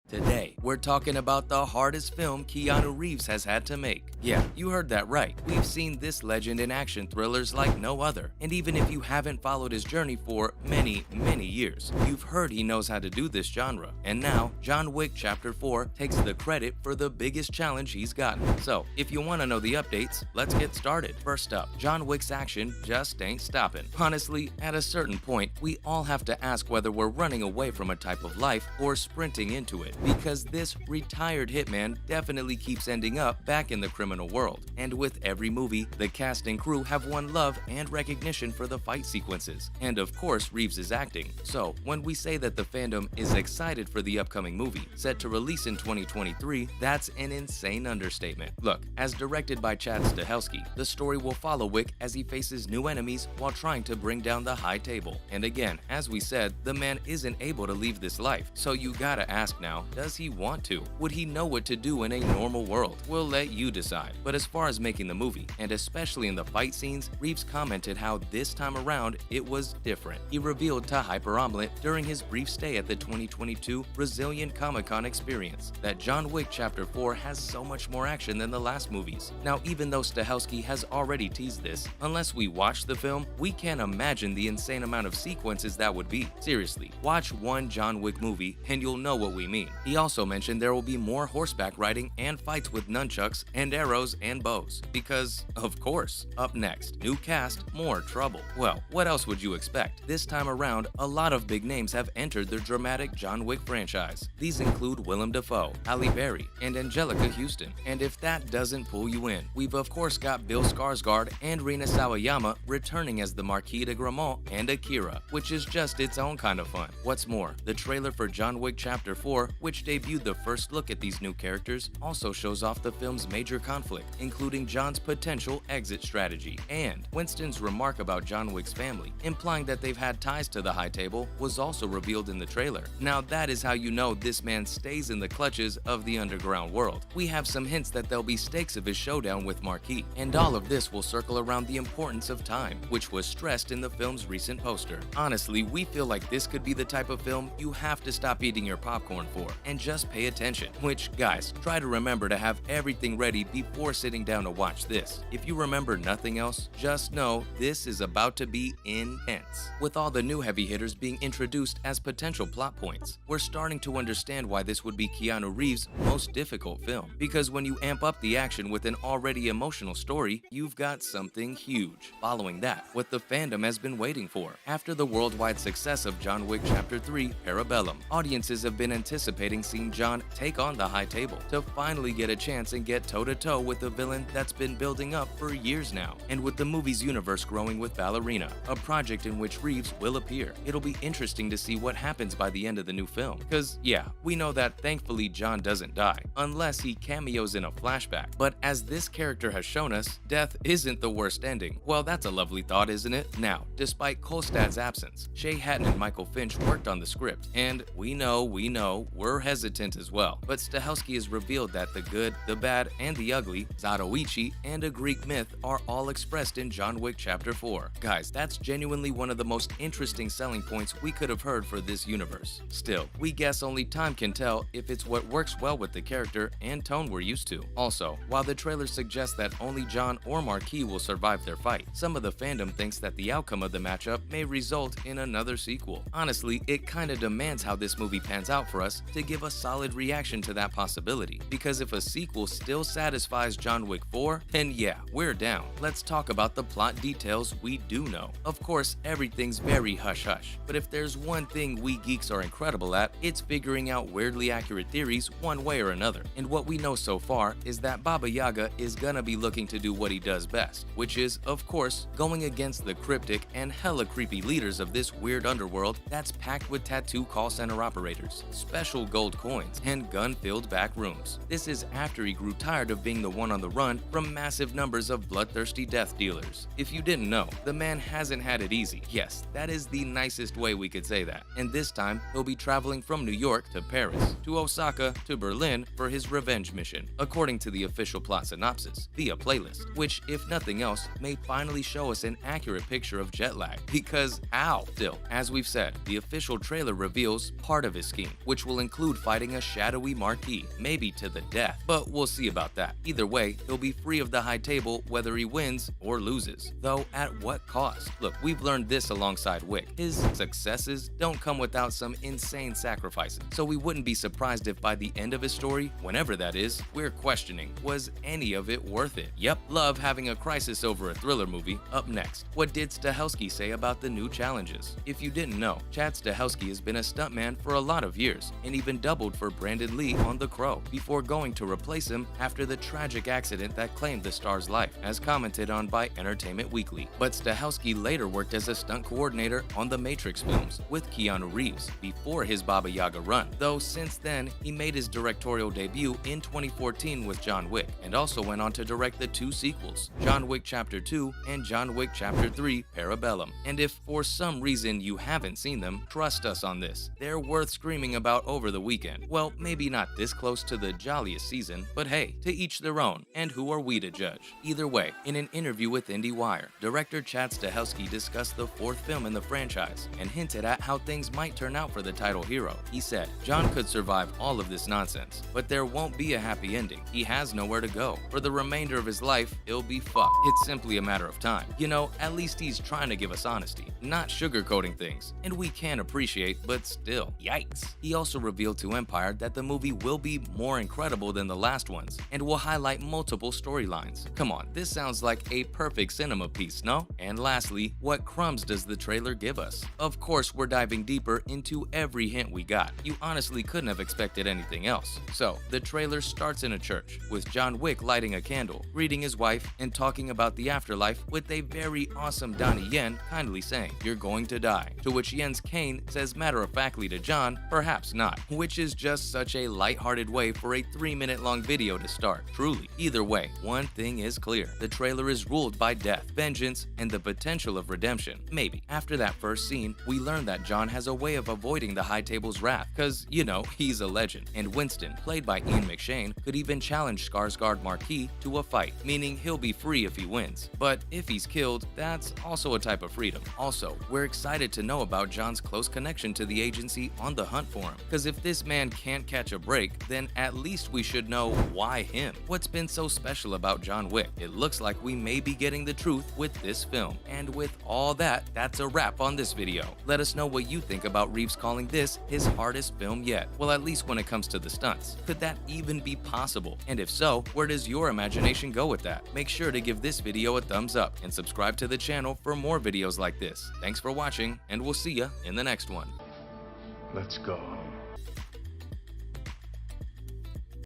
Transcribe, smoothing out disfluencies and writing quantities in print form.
Today, we're talking about the hardest film Keanu Reeves has had to make. Yeah, you heard that right. We've seen this legend in action thrillers like no other. And even if you haven't followed his journey for many years, you've heard he knows how to do this genre. And now, John Wick Chapter 4 takes the credit for the biggest challenge he's gotten. So, if you want to know the updates, let's get started. First up, John Wick's action just ain't stopping. Honestly, at a certain point, we all have to ask whether we're running away from a type of life or sprinting into it, because this retired hitman definitely keeps ending up back in the criminal world. And with every movie, the cast and crew have won love and recognition for the fight sequences, and of course Reeves' acting. So when we say that the fandom is excited for the upcoming movie, set to release in 2023, that's an insane understatement. Look, as directed by Chad Stahelski, the story will follow Wick as he faces new enemies while trying to bring down the high table. And again, as we said, the man isn't able to leave this life, so you gotta ask now, does he want to? Would he know what to do in a normal world? We'll let you decide. But as far as making the movie, and especially in the fight scenes, Reeves commented how this time around it was different. He revealed to Hyper Omelet during his brief stay at the 2022 Brazilian Comic-Con experience that John Wick Chapter 4 has so much more action than the last movies. Now, even though Stahelski has already teased this, unless we watch the film, we can't imagine the insane amount of sequences that would be. Seriously, watch one John Wick movie and you'll know what we mean. He also mentioned there will be more horseback riding and fights with nunchucks and arrows and bows. Because, of course. Up next, new cast, more trouble. Well, what else would you expect? This time around, a lot of big names have entered the dramatic John Wick franchise. These include Willem Dafoe, Halle Berry, and Angelica Houston. And if that doesn't pull you in, we've of course got Bill Skarsgård and Rina Sawayama returning as the Marquis de Gramont and Akira, which is just its own kind of fun. What's more, the trailer for John Wick Chapter 4, which debuted the first look at these new characters, also shows off the film's major conflict, including John's potential exit strategy. And Winston's remark about John Wick's family, implying that they've had ties to the high table, was also revealed in the trailer. Now that is how you know this man stays in the clutches of the underground world. We have some hints that there'll be stakes of his showdown with Marquis, and all of this will circle around the importance of time, which was stressed in the film's recent poster. Honestly, we feel like this could be the type of film you have to stop eating your popcorn for and just pay attention. Which, guys, try to remember to have everything ready before sitting down to watch this. If you remember nothing else, just know this is about to be intense. With all the new heavy hitters being introduced as potential plot points, we're starting to understand why this would be Keanu Reeves' most difficult film. Because when you amp up the action with an already emotional story, you've got something huge. Following that, what the fandom has been waiting for. After the worldwide success of John Wick Chapter 3, Parabellum, audiences have been anticipating seeing John take on the high table to finally get a chance and get toe-to-toe with a villain that's been building up for years now. And with the movie's universe growing with Ballerina, a project in which Reeves will appear, it'll be interesting to see what happens by the end of the new film. Cause yeah, we know that thankfully John doesn't die, unless he cameos in a flashback. But as this character has shown us, death isn't the worst ending. Well, that's a lovely thought, isn't it? Now, despite Kolstad's absence, Shay Hatton and Michael Finch worked on the script, and we know, we're hesitant as well. But Stahelski has revealed that the good, the bad, and the ugly, Zatoichi, and a Greek myth are all expressed in John Wick Chapter 4. Guys, that's genuinely one of the most interesting selling points we could have heard for this universe. Still, we guess only time can tell if it's what works well with the character and tone we're used to. Also, while the trailer suggests that only John or Marquis will survive their fight, some of the fandom thinks that the outcome of the matchup may result in another sequel. Honestly, it kinda demands how this movie pans out for us to give a solid reaction to that possibility, because if a sequel still satisfies John Wick 4, then yeah, we're down. Let's talk about the plot details we do know. Of course, everything's very hush-hush, but if there's one thing we geeks are incredible at, it's figuring out weirdly accurate theories one way or another. And what we know so far is that Baba Yaga is gonna be looking to do what he does best, which is, of course, going against the cryptic and hella creepy leaders of this weird underworld that's packed with tattoo call center operators, special gold coins, and gun-filled back rooms. This is after he grew tired of being the one on the run from massive numbers of bloodthirsty death dealers. If you didn't know, the man hasn't had it easy. Yes, that is the nicest way we could say that. And this time, he'll be traveling from New York to Paris, to Osaka, to Berlin for his revenge mission, according to the official plot synopsis, via playlist, which, if nothing else, may finally show us an accurate picture of jet lag. Because how? Still, as we've said, the official trailer reveals part of his scheme, which will include include fighting a shadowy marquis, maybe to the death, but we'll see about that. Either way, he'll be free of the high table whether he wins or loses. Though at what cost? Look, we've learned this alongside Wick. His successes don't come without some insane sacrifices, so we wouldn't be surprised if by the end of his story, whenever that is, we're questioning, was any of it worth it? Yep, love having a crisis over a thriller movie. Up next, what did Stahelski say about the new challenges? If you didn't know, Chad Stahelski has been a stuntman for a lot of years, and even doubled for Brandon Lee on The Crow, before going to replace him after the tragic accident that claimed the star's life, as commented on by Entertainment Weekly. But Stahelski later worked as a stunt coordinator on the Matrix films with Keanu Reeves before his Baba Yaga run, though since then he made his directorial debut in 2014 with John Wick, and also went on to direct the two sequels, John Wick Chapter 2 and John Wick Chapter 3 Parabellum. And if for some reason you haven't seen them, trust us on this, they're worth screaming about over the weekend. Well, maybe not this close to the jolliest season, but hey, to each their own, and who are we to judge? Either way, in an interview with IndieWire, director Chad Stahelski discussed the fourth film in the franchise and hinted at how things might turn out for the title hero. He said, "John could survive all of this nonsense, but there won't be a happy ending. He has nowhere to go. For the remainder of his life, he'll be fucked. It's simply a matter of time." You know, at least he's trying to give us honesty, not sugarcoating things, and we can appreciate, but still, yikes. He also revealed to Empire that the movie will be more incredible than the last ones, and will highlight multiple storylines. Come on, this sounds like a perfect cinema piece, no? And lastly, what crumbs does the trailer give us? Of course, we're diving deeper into every hint we got. You honestly couldn't have expected anything else. So, the trailer starts in a church, with John Wick lighting a candle, greeting his wife, and talking about the afterlife with a very awesome Donnie Yen kindly saying, "You're going to die." To which Yen's Kane says matter-of-factly to John, "Perhaps not," which is just such a lighthearted way for a 3-minute long video to start. Truly. Either way, one thing is clear. The trailer is ruled by death, vengeance, and the potential of redemption. Maybe. After that first scene, we learn that John has a way of avoiding the High Table's wrath, cause, you know, he's a legend. And Winston, played by Ian McShane, could even challenge Skarsgård Marquis to a fight, meaning he'll be free if he wins. But if he's killed, that's also a type of freedom. Also, we're excited to know about John's close connection to the agency on the hunt for him, cause if this man can't catch a break, then at least we should know why him. What's been so special about John Wick? It looks like we may be getting the truth with this film. And with all that, that's a wrap on this video. Let us know what you think about Reeves calling this his hardest film yet. Well, at least when it comes to the stunts. Could that even be possible? And if so, where does your imagination go with that? Make sure to give this video a thumbs up and subscribe to the channel for more videos like this. Thanks for watching, and we'll see ya in the next one. Let's go.